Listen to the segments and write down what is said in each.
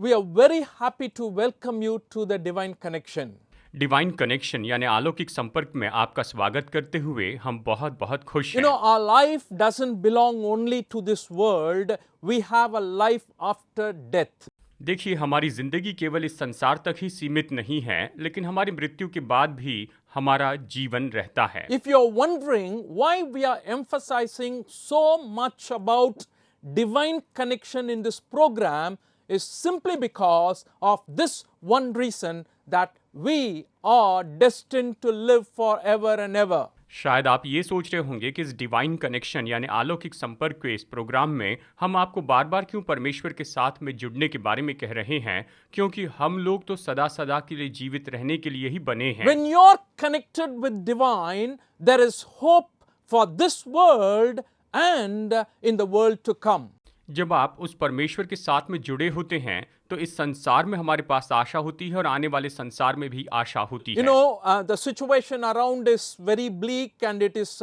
we are very happy to welcome you to the Divine Connection. Divine connection यानी अलौकिक संपर्क में आपका स्वागत करते हुए हम बहुत बहुत खुश You हैं। know, our life doesn't belong only to this world. We have a life after death. देखिए, हमारी जिंदगी केवल इस संसार तक ही सीमित नहीं है, लेकिन हमारी मृत्यु के बाद भी हमारा जीवन रहता है। If you're wondering why we are emphasizing so much about divine connection in this program, is simply because of this one reason, that we are destined to live forever and ever. शायद आप ये सोच रहे होंगे कि इस divine connection यानी अलौकिक संपर्क के इस प्रोग्राम में हम आपको बार बार क्यों परमेश्वर के साथ में जुड़ने के बारे में कह रहे हैं, क्योंकि हम लोग तो सदा सदा के लिए जीवित रहने के लिए ही बने हैं। When you're connected with divine, there is hope for this world and in the world to come. जब आप उस परमेश्वर के साथ में जुड़े होते हैं तो इस संसार में हमारे पास आशा होती है और आने वाले संसार में भी आशा होती You है। know, the situation around is very bleak and it is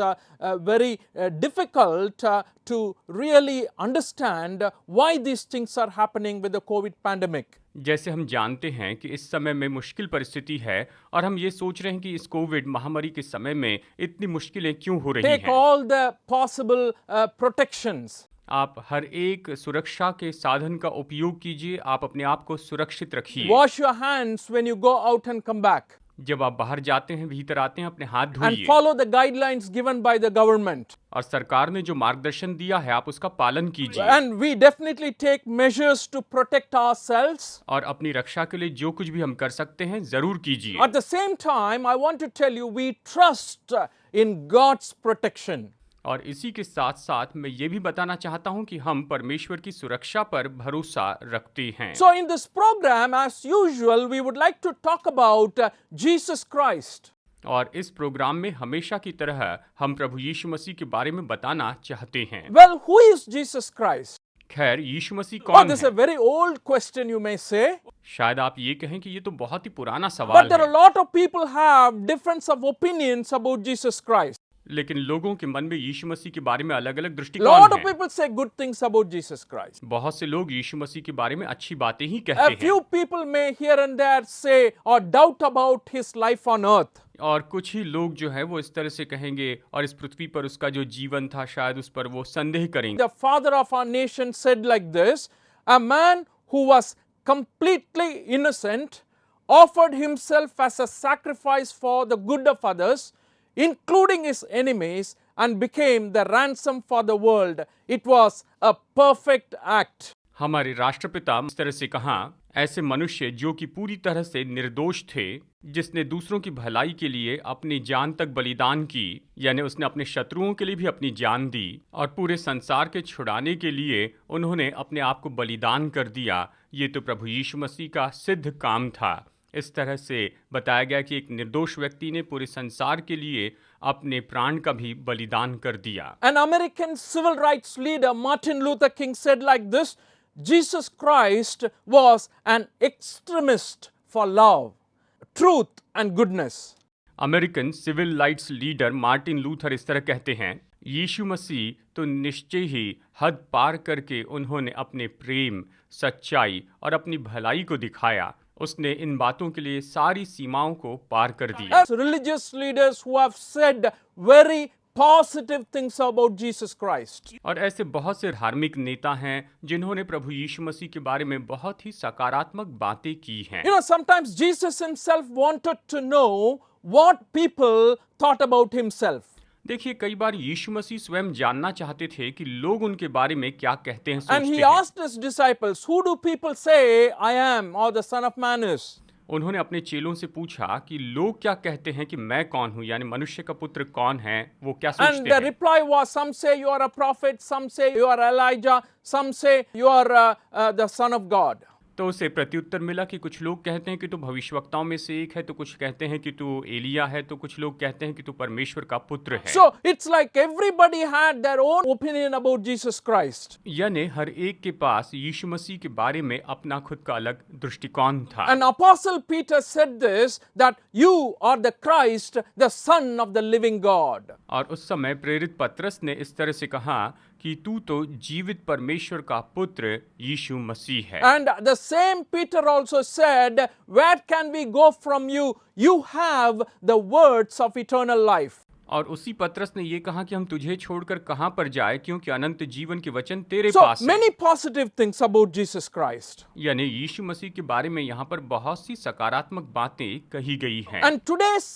very difficult to really understand why these things are happening with the COVID pandemic. जैसे हम जानते हैं कि इस समय में मुश्किल परिस्थिति है और हम ये सोच रहे हैं कि इस कोविड महामारी के समय में इतनी मुश्किलें क्यों हो रही Take हैं। all the possible protections. आप हर एक सुरक्षा के साधन का उपयोग कीजिए, आप अपने आप को सुरक्षित रखिए। Wash your hands when you go out and come back. जब आप बाहर जाते हैं, भीतर आते हैं, अपने हाथ And धोइए। follow the guidelines given by the government. और सरकार ने जो मार्गदर्शन दिया है आप उसका पालन कीजिए। And we definitely take measures to protect ourselves. और अपनी रक्षा के लिए जो कुछ भी हम कर सकते हैं जरूर कीजिए। At the same time, I want to tell you, we trust in God's protection. और इसी के साथ साथ मैं ये भी बताना चाहता हूँ कि हम परमेश्वर की सुरक्षा पर भरोसा रखते हैं। So in this program, as usual, we would like to talk about Jesus Christ. और इस प्रोग्राम में हमेशा की तरह हम प्रभु यीशु मसीह के बारे में बताना चाहते हैं। Well, who is Jesus Christ? खैर, यीशु मसीह Oh, कौन this is है? a very old question, you may say. शायद आप ये कहें कि ये तो बहुत ही पुराना But सवाल there are है, a lot of people have difference of opinions about Jesus Christ. लेकिन लोगों के मन में यीशु मसीह के बारे में अलग अलग A दृष्टिकोण lot of हैं। people say good things about Jesus Christ. बहुत से लोग यीशु मसीह के बारे में अच्छी बातें ही A कहते हैं few people may here and there say or doubt about his life on earth. और कुछ ही लोग जो है वो इस तरह से कहेंगे और इस पृथ्वी पर उसका जो जीवन था शायद उस पर वो संदेह करेंगे। The father of our nation said like this: a man who was completely innocent offered himself as a sacrifice for the good of others, including his enemies, and became the ransom for the world. It was a perfect act. हमारे राष्ट्रपिता इस तरह से कहा, ऐसे मनुष्य जो कि पूरी तरह से निर्दोष थे, जिसने दूसरों की भलाई के लिए अपनी जान तक बलिदान की, यानी उसने अपने शत्रुओं के लिए भी अपनी जान दी और पूरे संसार के छुड़ाने के लिए उन्होंने अपने आप को बलिदान कर दिया। ये तो प्रभु यीशु मसीह का सिद्ध काम था। इस तरह से बताया गया कि एक निर्दोष व्यक्ति ने पूरे संसार के लिए अपने प्राण का भी बलिदान कर दिया। An American civil rights leader, Martin Luther King, said like this: Jesus Christ was an extremist for love, truth and goodness. American civil rights leader Martin Luther इस तरह कहते हैं, यीशु मसीह तो निश्चय ही हद पार करके उन्होंने अपने प्रेम, सच्चाई और अपनी भलाई को दिखाया। उसने इन बातों के लिए सारी सीमाओं को पार कर दिया। As religious leaders who have said very positive things about Jesus Christ. और ऐसे बहुत से धार्मिक नेता हैं जिन्होंने प्रभु यीशु मसीह के बारे में बहुत ही सकारात्मक बातें की हैं। You know, sometimes Jesus himself wanted to know what people thought about himself. देखिए, कई बार यीशु मसीह स्वयं जानना चाहते थे कि लोग उनके बारे में क्या कहते हैं, And सोचते he हैं। asked his disciples, who do people say I am, or the Son of Man is? उन्होंने अपने चेलों से पूछा कि लोग क्या कहते हैं कि मैं कौन हूँ, यानी मनुष्य का पुत्र कौन है, वो क्या And सोचते the हैं। reply was, some say you are a prophet, some say you are Elijah, some say you are the Son of God. तो उसे प्रत्युत्तर मिला कि कुछ लोग कहते हैं कि तू भविष्यवक्ताओं में से एक है, तो कुछ कहते हैं कि तू एलिया है, तो कुछ लोग कहते हैं कि तू परमेश्वर का पुत्र है। So it's like everybody had their own opinion about Jesus Christ. यानी हर एक के पास यीशु मसीह के बारे में अपना खुद का अलग दृष्टिकोण था। And Apostle Peter said this, that you are the Christ, the Son of the living God. और उस समय प्रेरित पतरस ने इस तरह से कहा कि तू तो जीवित परमेश्वर का पुत्र यीशु मसीह है। And the same Peter also said, where can we go from you? You have the words of eternal life. और उसी पतरस ने ये कहा कि हम तुझे छोड़कर कहां पर जाए, क्योंकि अनंत जीवन के वचन तेरे So पास है। many positive things about Jesus Christ. यानी यीशु मसीह के बारे में यहाँ पर बहुत सी सकारात्मक बातें कही गई हैं। And today's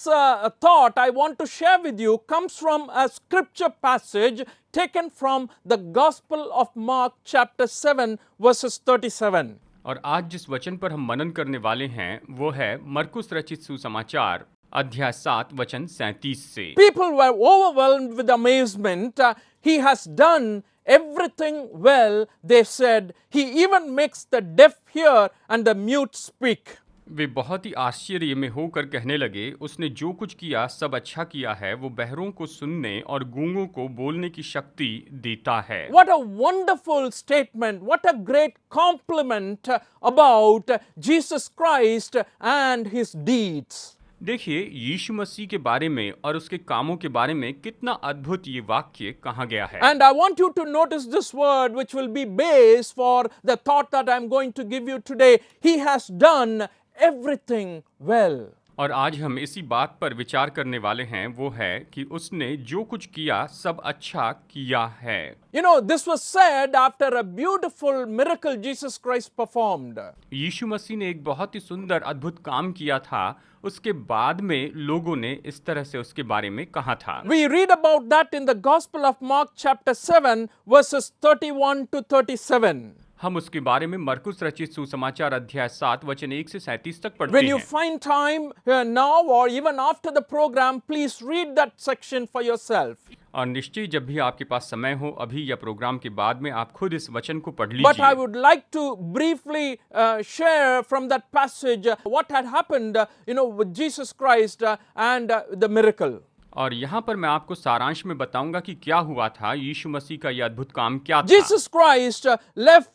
thought I want to share with you comes from a scripture passage taken from the Gospel of Mark chapter 7 verses 37. और आज जिस वचन पर हम मनन करने वाले हैं वो है मरकुस रचित सुसमाचार अध्याय 7 वचन 37 से। People were overwhelmed with amazement. He has done everything well, they said. He even makes the deaf hear and the mute speak. वे बहुत ही आश्चर्य में होकर कहने लगे, उसने जो कुछ किया सब अच्छा किया है। वो बहरों को सुनने और गूंगों को बोलने की शक्ति देता है। What a wonderful statement. What a great compliment about Jesus Christ and his deeds. देखिए, यीशु मसीह के बारे में और उसके कामों के बारे में कितना अद्भुत ये वाक्य कहा गया है। And I want you to notice this word which will be base for the thought that I'm going to give you today. He has done everything well. और आज हम इसी बात पर विचार करने वाले हैं, वो है कि उसने जो कुछ किया सब अच्छा किया है। You know, this was said after a beautiful miracle Jesus Christ performed. यीशु मसीह ने एक बहुत ही सुंदर अद्भुत काम किया था, उसके बाद में लोगों ने इस तरह से उसके बारे में कहा था। We read about that in the Gospel of Mark chapter 7 verses 31 to 37. हम उसके बारे में मरकुस रचित सुसमाचार अध्याय 7 वचन 1 से 37 तक पढ़ते When you हैं। find time now or even after the program, please read that section for yourself. और निश्चय जब भी आपके पास समय हो, अभी या प्रोग्राम के बाद में आप खुद इस वचन को पढ़ But I लीजिए। would like to briefly share from that passage what had happened, with Jesus Christ and the miracle. और यहाँ पर मैं आपको सारांश में बताऊंगा कि क्या हुआ था, यीशु मसीह का यह अद्भुत काम क्या था। Jesus Christ left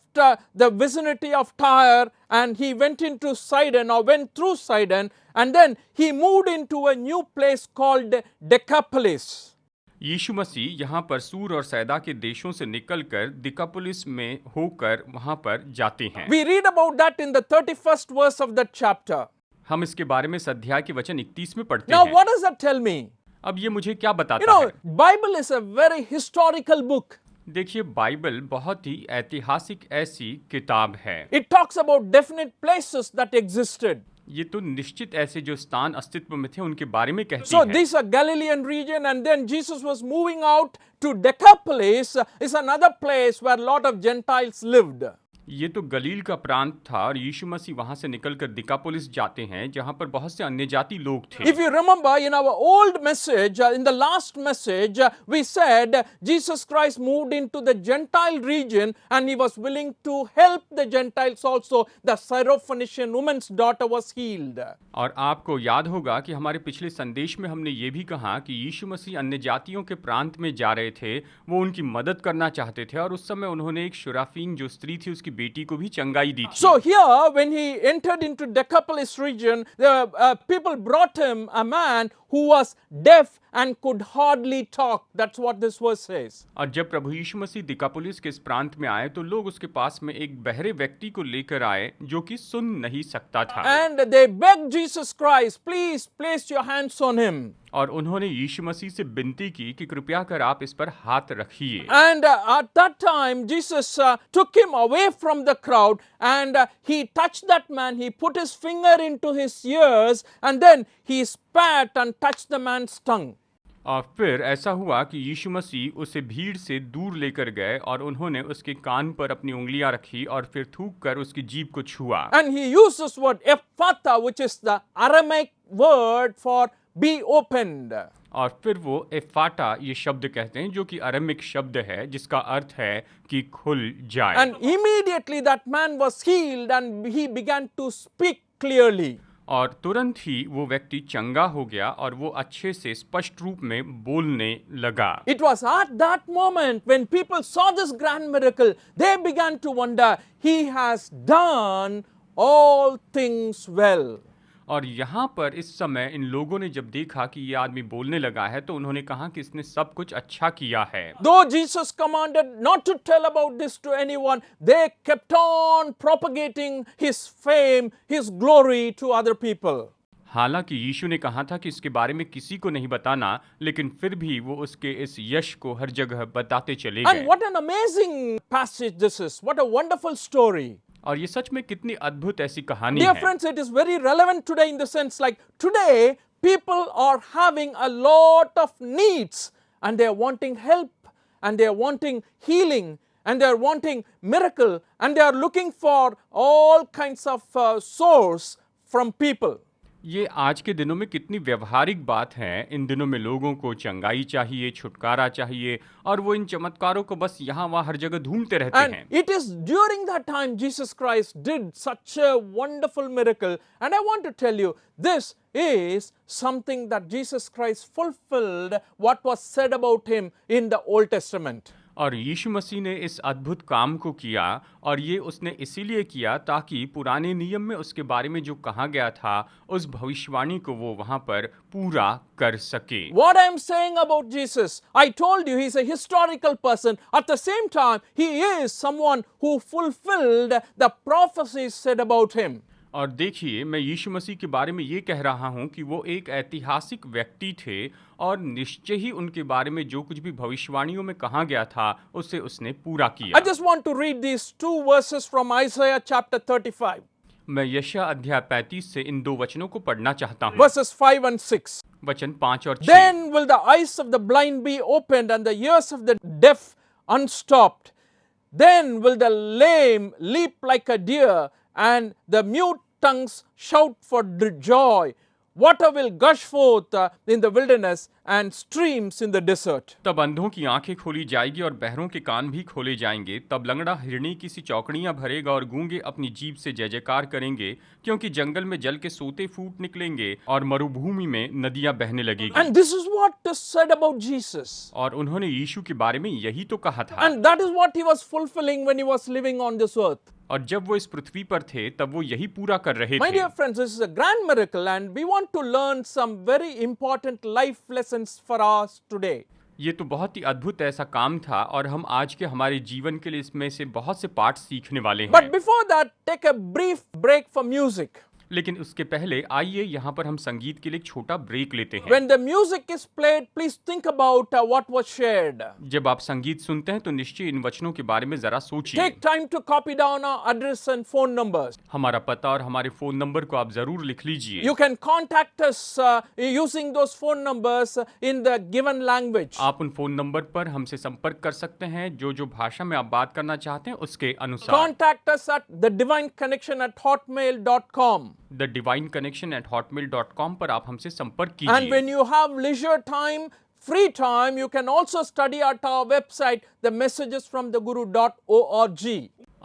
the vicinity of Tyre and he went into Sidon or went through Sidon, and then he moved into a new place called Decapolis. यीशु मसीह यहाँ पर सूर और सैदा के देशों से निकलकर दिकापुलिस में होकर वहाँ पर जाते हैं। We read about that in the 31st verse of that chapter. हम इसके बारे में इस अध्याय के वचन 31 में पढ़ते Now हैं। what does that tell me? अब ये मुझे क्या बताता है? Bible is a very historical book. देखिए, बाइबल बहुत ही ऐतिहासिक ऐसी किताब है। It talks about definite places that existed. ये तो निश्चित ऐसे जो स्थान अस्तित्व में थे उनके बारे में कहती So है। these are Galilean region, and then Jesus was moving out to Decapolis, is another place where a lot of Gentiles lived. ये तो गलील का प्रांत था और यीशु मसीह वहां से निकलकर दिकापुलिस जाते हैं जहां पर बहुत से अन्य जाति लोग थे। If you remember in our old message, in the last message, we said Jesus Christ moved into the Gentile region and he was willing to help the Gentiles also. The Syrophoenician woman's daughter was healed. और आपको याद होगा कि हमारे पिछले संदेश में हमने ये भी कहा कि यीशु मसीह अन्य जातियों के प्रांत में जा रहे थे, वो उनकी मदद करना चाहते थे और उस समय उन्होंने एक शुराफीन जो स्त्री थी उसकी बेटी को भी चंगाई दी थी। So here, when he entered into Decapolis region, the people brought him a man who was deaf and could hardly talk. That's what this verse says. और जब प्रभु यीशु मसीह दिकापुलिस के इस प्रांत में आए तो लोग उसके पास में एक बहरे व्यक्ति को लेकर आए जो कि सुन नहीं सकता था। And they begged Jesus Christ, please place your hands on him. और उन्होंने यीशु मसीह से विनती की कि कृपया कर आप इस पर हाथ रखिए। And at that time, Jesus took him away from the crowd and he touched that man. He put his finger into his ears and then he spat and touched the man's tongue. और फिर ऐसा हुआ कि यीशु मसीह उसे भीड़ से दूर लेकर गए और उन्होंने उसके कान पर अपनी उंगलियां रखी और फिर थूक कर उसकी जीभ को छुआ। And he used this word ephphatha, which is the Aramaic word for be opened. और फिर वो एफाटा ये शब्द कहते हैं जो कि अरमिक शब्द है जिसका अर्थ है कि खुल जाए। And immediately that man was healed and he began to speak clearly. और तुरंत ही वो व्यक्ति चंगा हो गया और वो अच्छे से स्पष्ट रूप में बोलने लगा। It was at that moment when people saw this grand miracle, they began to wonder, he has done all things well. और यहाँ पर इस समय इन लोगों ने जब देखा कि ये आदमी बोलने लगा है तो उन्होंने कहा कि इसने सब कुछ अच्छा किया है। Though Jesus commanded not to tell about this to anyone, they kept on propagating his fame, his glory to other people. हालांकि यीशु ने कहा था कि इसके बारे में किसी को नहीं बताना, लेकिन फिर भी वो उसके इस यश को हर जगह बताते चले And गए। what an amazing passage this is. What a wonderful story. और ये सच में कितनी अद्भुत ऐसी कहानी Dear है। friends, it is very relevant today in the sense like today people are having a lot of needs and they are wanting help and they are wanting healing and they are wanting miracle and they are looking for all kinds of source from people. ये आज के दिनों में कितनी व्यवहारिक बात है। इन दिनों में लोगों को चंगाई चाहिए, छुटकारा चाहिए, और वो इन चमत्कारों को बस यहाँ वहाँ हर जगह ढूंढते रहते And हैं। it is during that time Jesus Christ did such a wonderful miracle. And I want to tell you, this is something that Jesus Christ fulfilled what was said about him in the Old Testament. और यीशु मसीह ने इस अद्भुत काम को किया, और ये उसने इसीलिए किया ताकि पुराने नियम में उसके बारे में जो कहा गया था उस भविष्यवाणी को वो वहाँ पर पूरा कर सके। What I am saying about Jesus, I told you he is a historical person. At the same time, he is someone who fulfilled the prophecies said about him. और देखिए, मैं यीशु मसीह के बारे में ये कह रहा हूँ कि वो एक ऐतिहासिक व्यक्ति थे, और निश्चय ही उनके बारे में जो कुछ भी भविष्यवाणियों में कहा गया था उसे उसने पूरा किया। I just want to read these two verses from Isaiah chapter 35. मैं यशायाह अध्याय 35 से इन दो वचनों को पढ़ना चाहता हूँ। Verses 5 and 6. वचन 5 और 6। Then will the eyes of the blind be opened and the ears of the deaf unstopped. Then will the lame leap like a deer and the mute tongues shout for joy. Water will gush forth in the wilderness and streams in the desert. तब अंधों की आंखें खोली जाएगी और बहरों के कान भी खोले जाएंगे। तब लंगड़ा हिरनी की सी चौकड़ियां भरेगा और गूंगे अपनी जीभ से जय जयकार करेंगे, क्योंकि जंगल में जल के सोते फूट निकलेंगे और मरुभूमि में नदियां बहने लगेगी। And this is what is said about Jesus. और उन्होंने यीशु के बारे में यही तो कहा था। And that is what he was fulfilling when he was living on this earth. और जब वो इस पृथ्वी पर थे तब वो यही पूरा कर रहे My थे। dear friends, this is a grand miracle and we want to learn some very important life lessons for us today. ये तो बहुत ही अद्भुत ऐसा काम था, और हम आज के हमारे जीवन के लिए इसमें से बहुत से पाठ सीखने वाले हैं। But before that, take a brief break for music. लेकिन उसके पहले आइए यहाँ पर हम संगीत के लिए एक छोटा ब्रेक लेते हैं। When the music is played, please think about what was shared. जब आप संगीत सुनते हैं तो निश्चय इन वचनों के बारे में जरा सोचिए। Take time to copy down our address and phone numbers. हमारा पता और हमारे फोन नंबर को आप जरूर लिख लीजिए। You can contact us using those phone numbers in the given language. आप उन फोन नंबर पर हमसे संपर्क कर सकते हैं जो जो भाषा में आप बात करना चाहते हैं उसके अनुसार। Contact us at thedivineconnection@hotmail.com. thedivineconnection@hotmail.com पर आप हमसे संपर्क And कीजिए। when you have leisure time, free time, you can also study at our website, themessagesfromtheguru.org.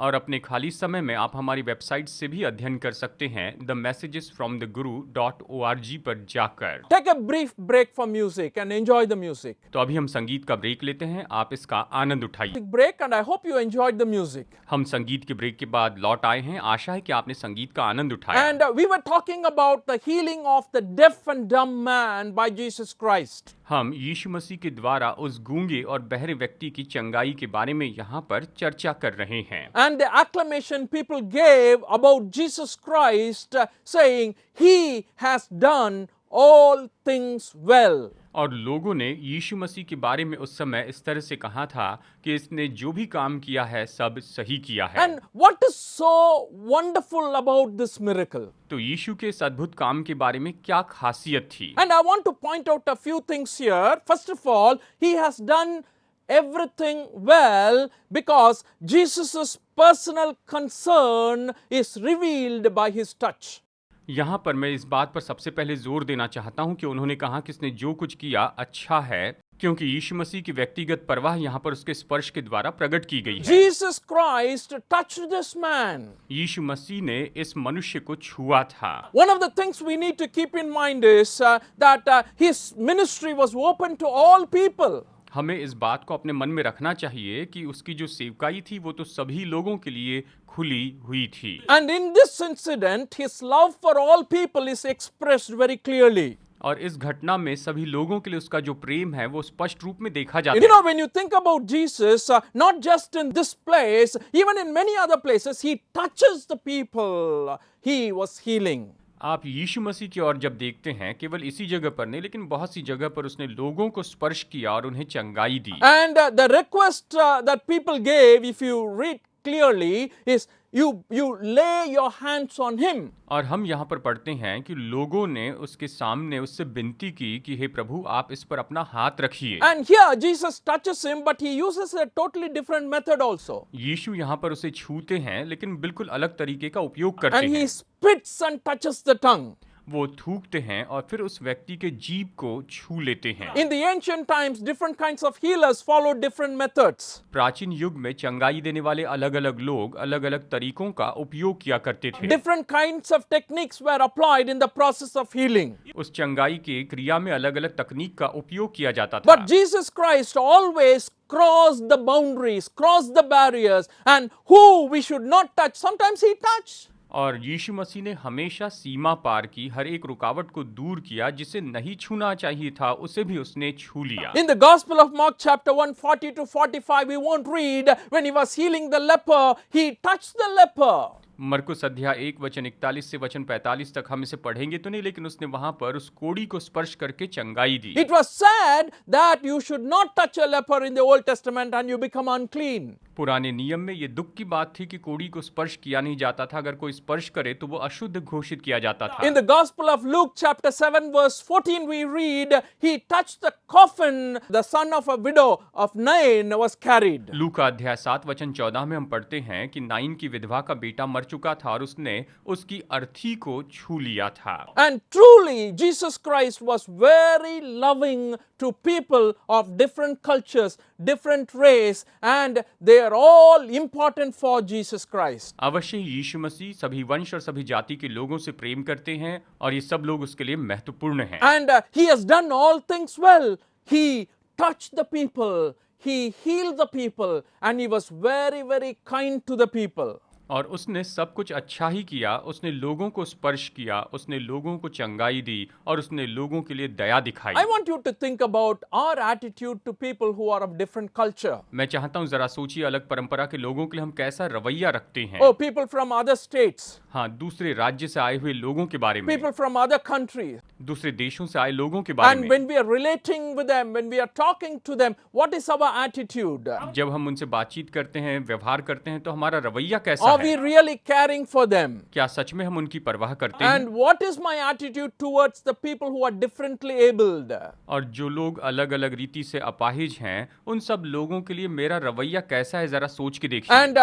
और अपने खाली समय में आप हमारी वेबसाइट से भी अध्ययन कर सकते हैं, themessagesfromtheguru.org पर जाकर। Take a brief break for music and enjoy the music. तो अभी हम संगीत का ब्रेक लेते हैं, आप इसका आनंद उठाइए। Break, and I hope you enjoyed the music. हम संगीत के ब्रेक के बाद लौट आए हैं। आशा है कि आपने संगीत का आनंद उठाया। And we were talking about the healing of the deaf and dumb man by Jesus Christ. हम यीशु मसीह के द्वारा उस गूंगे और बहरे व्यक्ति की चंगाई के बारे में यहाँ पर चर्चा कर रहे हैं। And the acclamation people gave about Jesus Christ, saying, He has done all things well. और लोगों ने यीशु मसीह के बारे में उस समय इस तरह से कहा था कि इसने जो भी काम किया है सब सही किया है। And what is so wonderful about this miracle? तो यीशु के इस अद्भुत काम के बारे में क्या खासियत थी? And I want to point out a few things here. First of all, he has done everything well because Jesus' personal concern is revealed by his touch. यहाँ पर मैं इस बात पर सबसे पहले जोर देना चाहता हूँ कि उन्होंने कहा कि इसने जो कुछ किया अच्छा है, क्योंकि यीशु मसीह की व्यक्तिगत परवाह यहाँ पर उसके स्पर्श के द्वारा प्रकट की गई है। Jesus Christ touched this man. यीशु मसीह ने इस मनुष्य को छुआ था। One of the things we need to keep in mind is that his ministry was open to all people. हमें इस बात को अपने मन में रखना चाहिए कि उसकी जो सेवकाई थी वो तो सभी लोगों के लिए खुली हुई थी। And in this incident, his love for all people is expressed very clearly. और इस घटना में सभी लोगों के लिए उसका जो प्रेम है वो स्पष्ट रूप में देखा जाता You है। know, when you think about Jesus, not just in this place, even in many other places, he touches the people he was healing. आप यीशु मसीह की ओर जब देखते हैं, केवल इसी जगह पर नहीं लेकिन बहुत सी जगह पर उसने लोगों को स्पर्श किया और उन्हें चंगाई दी। And the request that people gave, if you read clearly, is you lay your hands on him. और हम यहाँ पर पढ़ते हैं कि लोगों ने उसके सामने उससे विनती की कि हे प्रभु आप इस पर अपना हाथ रखिए। And here Jesus touches him, but he uses a totally different method also. यीशु यहाँ पर उसे छूते हैं लेकिन बिल्कुल अलग तरीके का उपयोग करते And हैं। he spits and touches the tongue. वो थूकते हैं और फिर उस व्यक्ति के जीभ को छू लेते हैं। In the ancient times, different kinds of healers followed different methods. प्राचीन युग में चंगाई देने वाले अलग अलग लोग अलग अलग तरीकों का उपयोग किया करते थे। Different kinds of techniques were applied in the process of healing. उस चंगाई के क्रिया में अलग अलग तकनीक का उपयोग किया जाता था। But Jesus Christ always crossed the boundaries, crossed the barriers, and who we should not touch, sometimes he touched. और यीशु मसीह ने हमेशा सीमा पार की, हर एक रुकावट को दूर किया, जिसे नहीं छूना चाहिए था उसे भी उसने छू लिया। In the Gospel of Mark chapter 1, 40 to 45, we won't read when he was healing the leper, he touched the leper. मरकुस अध्याय 1 वचन 41 से वचन 45 तक हम इसे पढ़ेंगे तो नहीं, लेकिन उसने वहां पर उस कोढ़ी को स्पर्श करके चंगाई दी। It was said that you should not touch a leper in the Old Testament and you become unclean. पुराने नियम में ये दुख की बात थी कि कोढ़ी को स्पर्श किया नहीं जाता था, अगर कोई स्पर्श करे तो वो अशुद्ध घोषित किया जाता था। In the Gospel of Luke chapter 7 verse 14 we read, he touched the coffin the son of a widow of Nain was carried. लूका अध्याय 7 वचन 14 में हम पढ़ते हैं कि नाइन की विधवा का बेटा मर चुका था और उसने उसकी अर्थी को छू लिया था। And truly Jesus Christ was very loving to people of different cultures, different race, and they are all important for Jesus Christ. अवश्य ही यीशु मसीह सभी वंश और सभी जाति के लोगों से प्रेम करते हैं और ये सब लोग उसके लिए महत्वपूर्ण हैं। And he has done all things well. He touched the people, he healed the people, and he was very, very kind to the people. और उसने सब कुछ अच्छा ही किया, उसने लोगों को स्पर्श किया, उसने लोगों को चंगाई दी और उसने लोगों के लिए दया दिखाई। I want you to think about our attitude to people who are of different culture. मैं चाहता हूँ जरा सोचिए अलग परंपरा के लोगों के लिए हम कैसा रवैया रखते हैं। Oh, people from other states, हाँ, दूसरे राज्य से आए हुए लोगों के बारे में, people from other countries. दूसरे देशों से आए लोगों के बारे And में। when we are relating with them, when we are talking to them, what is our attitude? जब हम उनसे बातचीत करते हैं, व्यवहार करते हैं, तो हमारा रवैया कैसा Are we है? really caring for them? क्या सच में हम उनकी परवाह करते हैं? And what is my attitude towards the people who are differently abled? और जो लोग अलग अलग रीति से अपाहिज हैं, उन सब लोगों के लिए मेरा रवैया कैसा है, जरा सोच के देखिए। And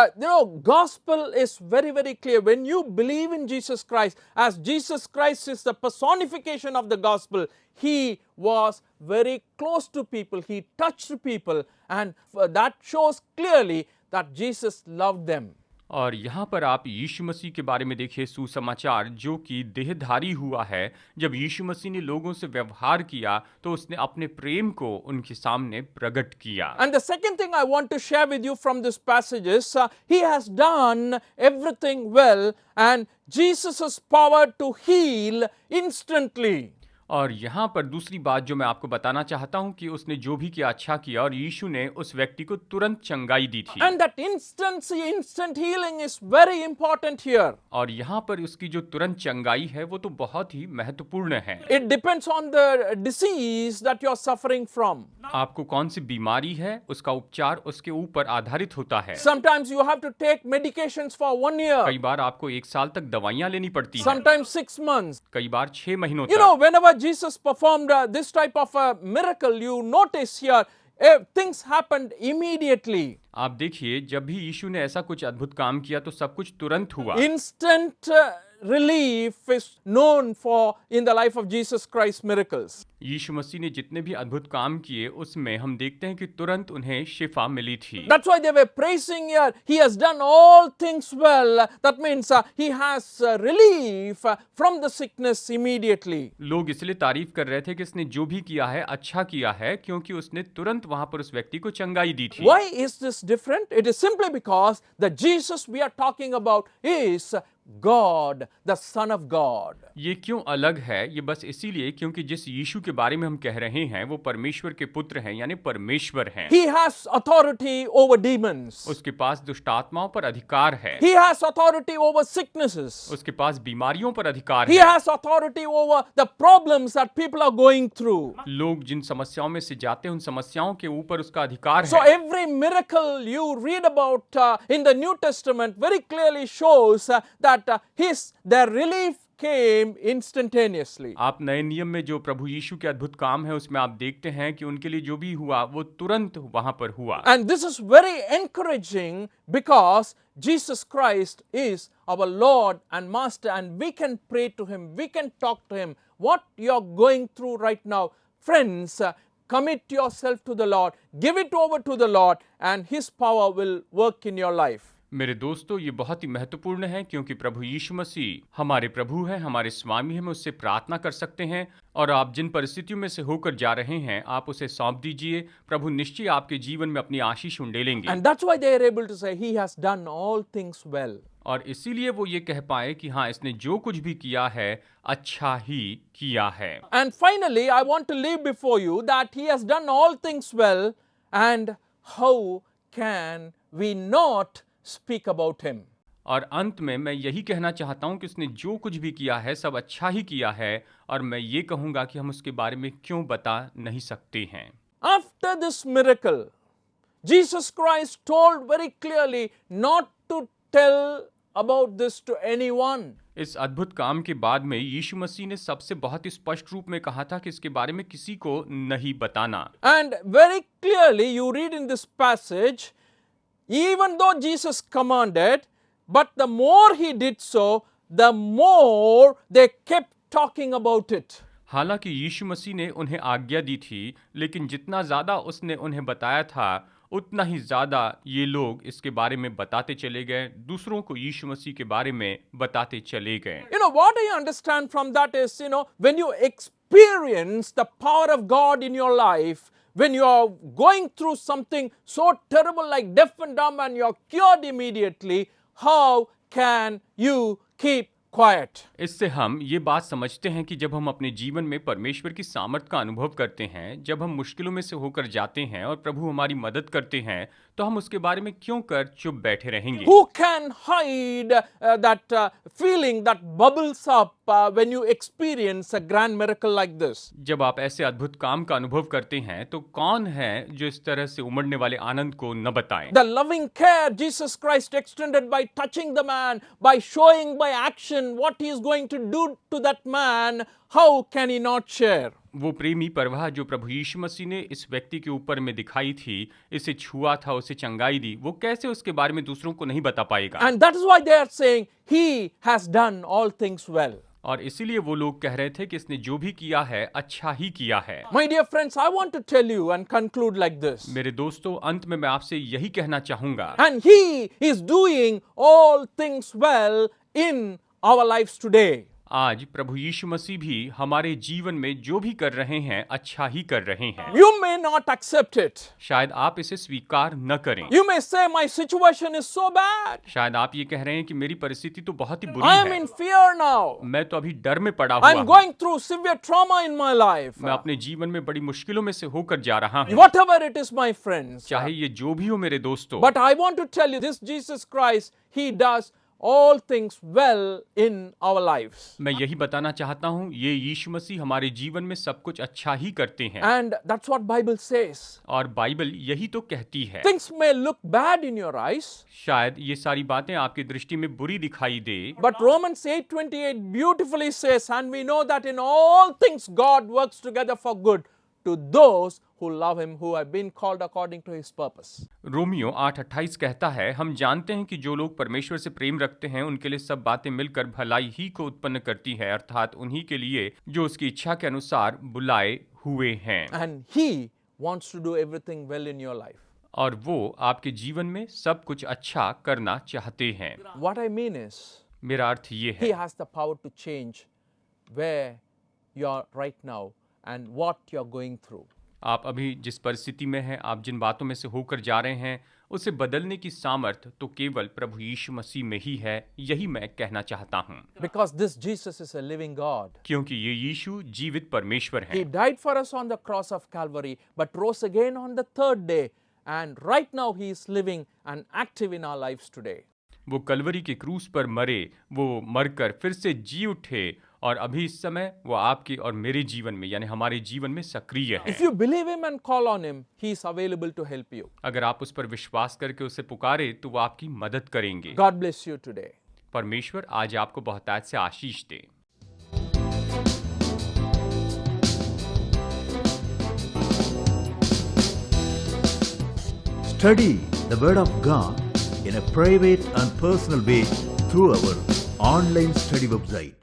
gospel is very, very clear. When you believe in Jesus Christ, as Jesus Christ is the personification of the gospel, he was very close to people. He touched people, and that shows clearly that Jesus loved them. और यहाँ पर आप यीशु मसीह के बारे में देखिए सुसमाचार, जो कि देहधारी हुआ है। जब यीशु मसीह ने लोगों से व्यवहार किया तो उसने अपने प्रेम को उनके सामने प्रकट किया। And the second thing I want to share with you from this passage is he has done everything well, and Jesus' power to heal instantly. और यहाँ पर दूसरी बात जो मैं आपको बताना चाहता हूँ कि उसने जो भी किया अच्छा किया और यीशु ने उस व्यक्ति को तुरंत चंगाई दी थी। And that instant healing is very important here. और यहाँ पर उसकी जो तुरंत चंगाई है वो तो बहुत ही महत्वपूर्ण है। It depends on the disease that you are suffering from. आपको कौन सी बीमारी है उसका उपचार उसके ऊपर आधारित होता है। Sometimes you have to take medications for 1 year, कई बार आपको 1 साल तक दवाइयाँ लेनी पड़ती हैं, sometimes 6 months. कई बार 6 महीनों You know, तक। whenever Jesus performed this type of a miracle, you notice here things happened immediately. आप देखिए जब भी यीशु ने ऐसा कुछ अद्भुत काम किया तो सब कुछ तुरंत हुआ। Instant relief is known for in the life of Jesus Christ miracles. यीशु मसीह ने जितने भी अद्भुत काम किए उसमें हम देखते हैं कि तुरंत उन्हें शिफा मिली थी। That's why they were praising here. He has done all things well. That means he has relief from the sickness immediately. लोग इसलिए तारीफ कर रहे थे कि इसने जो भी किया है अच्छा किया है, क्योंकि उसने तुरंत वहां पर उस व्यक्ति को चंगाई दी थी। Why is this different? It is simply because the Jesus we are talking about is God, the Son of God. ये क्यों अलग है? ये बस इसीलिए क्योंकि जिस यीशु के बारे में हम कह रहे हैं वो परमेश्वर के पुत्र हैं, यानी परमेश्वर हैं। He has authority over demons. उसके पास दुष्टात्माओं पर अधिकार है। He has authority over sicknesses. उसके पास बीमारियों पर अधिकार He है। has authority over the problems that people are going through. लोग जिन समस्याओं में से जाते हैं उन समस्याओं के ऊपर उसका अधिकार So है। every miracle you read about in the New Testament very clearly shows that their relief came instantaneously. आप नए नियम में जो प्रभु यीशु के अद्भुत काम है उसमें आप देखते हैं कि उनके लिए जो भी हुआ वो तुरंत वहां पर हुआ। And this is very encouraging because Jesus Christ is our Lord and Master, and we can pray to Him, we can talk to Him. What you're going through right now, friends, commit yourself to the Lord, give it over to the Lord, and His power will work in your life. मेरे दोस्तों, ये बहुत ही महत्वपूर्ण है क्योंकि प्रभु यीशु मसीह हमारे प्रभु हैं, हमारे स्वामी हैं। हम उससे प्रार्थना कर सकते हैं और आप जिन परिस्थितियों में से होकर जा रहे हैं आप उसे सौंप दीजिए। प्रभु निश्चय आपके जीवन में अपनी आशीष उंडेलेंगे। And that's why they are able to say, He has done all things well. और इसीलिए वो ये कह पाए कि हाँ, इसने जो कुछ भी किया है अच्छा ही किया है। And finally, I want to leave before you that He has done all things well, and how can we not speak about Him? और अंत में मैं यही कहना चाहता हूं कि उसने जो कुछ भी किया है सब अच्छा ही किया है, और मैं ये कहूंगा कि हम उसके बारे में क्यों बता नहीं सकते हैं। After this miracle, Jesus Christ told very clearly not to tell about this to anyone. इस अद्भुत काम के बाद में यीशु मसीह ने सबसे बहुत ही स्पष्ट रूप में कहा था कि इसके बारे में किसी को नहीं बताना। And very clearly you read in this passage, even though Jesus commanded, but the more He did so, the more they kept talking about it. हालांकि यीशु मसीह ने उन्हें आज्ञा दी थी, लेकिन जितना ज़्यादा उसने उन्हें बताया था उतना ही ज़्यादा ये लोग इसके बारे में बताते चले गए, दूसरों को यीशु मसीह के बारे में बताते चले गए। You know, what I understand from that is, when you experience the power of God in your life, when you are going through something so terrible like deaf and dumb and you are cured immediately, how can you keep quiet? इससे हम ये बात समझते हैं कि जब हम अपने जीवन में परमेश्वर की सामर्थ का अनुभव करते हैं, जब हम मुश्किलों में से होकर जाते हैं और प्रभु हमारी मदद करते हैं, तो हम उसके बारे में क्यों कर चुप बैठे रहेंगे? Who can hide that feeling that bubbles up when you experience a grand miracle like this? जब आप ऐसे अद्भुत काम का अनुभव करते हैं तो कौन है जो इस तरह से उमड़ने वाले आनंद को न बताए? The loving care Jesus Christ extended by touching the man, by showing by action what He is going to do to that man, how can He not share? वो प्रेमी परवाह जो प्रभु यीशु मसीह ने इस व्यक्ति के ऊपर में दिखाई थी, इसे छुआ था, उसे चंगाई दी, वो कैसे उसके बारे में दूसरों को नहीं बता पाएगा? And that is why they are saying He has done all things well. और इसीलिए वो लोग कह रहे थे कि इसने जो भी किया है अच्छा ही किया है। My dear friends, I want to tell you and conclude like this. मेरे दोस्तों, अंत में मैं आपसे यही कहना चाहूंगा, And He is doing all things well in our lives today. आज प्रभु यीशु मसीह भी हमारे जीवन में जो भी कर रहे हैं अच्छा ही कर रहे हैं। You may not accept it. शायद आप इसे स्वीकार न करें। You may say my situation is so bad. शायद आप ये कह रहे हैं कि मेरी परिस्थिति तो बहुत ही बुरी I am है, in fear now. मैं तो अभी डर में पड़ा I हुआ am हूँ, going through severe trauma in my life. मैं अपने जीवन में बड़ी मुश्किलों में से होकर जा रहा हूँ। Whatever it is, my friends. चाहे ये जो भी हो मेरे दोस्तों, But I want to tell you this Jesus Christ, He does all things well in our lives. मैं यही बताना चाहता हूँ, ये यीशु मसीह हमारे जीवन में सब कुछ अच्छा ही करते हैं। And that's what Bible says. और बाइबल यही तो कहती है। Things may look bad in your eyes, शायद ये सारी बातें आपकी दृष्टि में बुरी दिखाई दे, but Romans 8:28 beautifully says, and we know that in all things God works together for good to those who love him, who have been called according to his purpose. Romeo 8:28 कहता है, हम जानते हैं कि जो लोग परमेश्वर से प्रेम रखते हैं उनके लिए सब बातें मिलकर भलाई ही को उत्पन्न करती है, अर्थात उन्हीं के लिए जो उसकी इच्छा के अनुसार बुलाए हुए हैं। And he wants to do everything well in your life. और वो आपके जीवन में सब कुछ अच्छा करना चाहते हैं। What I mean is, मेरा अर्थ ये he है, has the power to change where you are right now and what you are going through. आप अभी जिस परिस्थिति में हैं, आप जिन बातों में से होकर जा रहे हैं, उसे बदलने की सामर्थ तो केवल प्रभु यीशु मसीह में ही है, यही मैं कहना चाहता हूँ। Because this Jesus is a living God. क्योंकि ये यीशु जीवित परमेश्वर He है। died for us on the cross of Calvary, but rose again on the third day. And right now he is living and active in our lives today. वो कलवरी के क्रूस पर मरे, वो मरकर फिर से जी उठे, और अभी इस समय वो आपके और मेरे जीवन में यानी हमारे जीवन में सक्रिय है। If you believe him and call on him, he is available to help you. अगर आप उस पर विश्वास करके उसे पुकारे तो वो आपकी मदद करेंगे। God bless you today. परमेश्वर आज आपको बहुतायत से आशीष दे। Study the Word of God in a private and personal way through our online study website.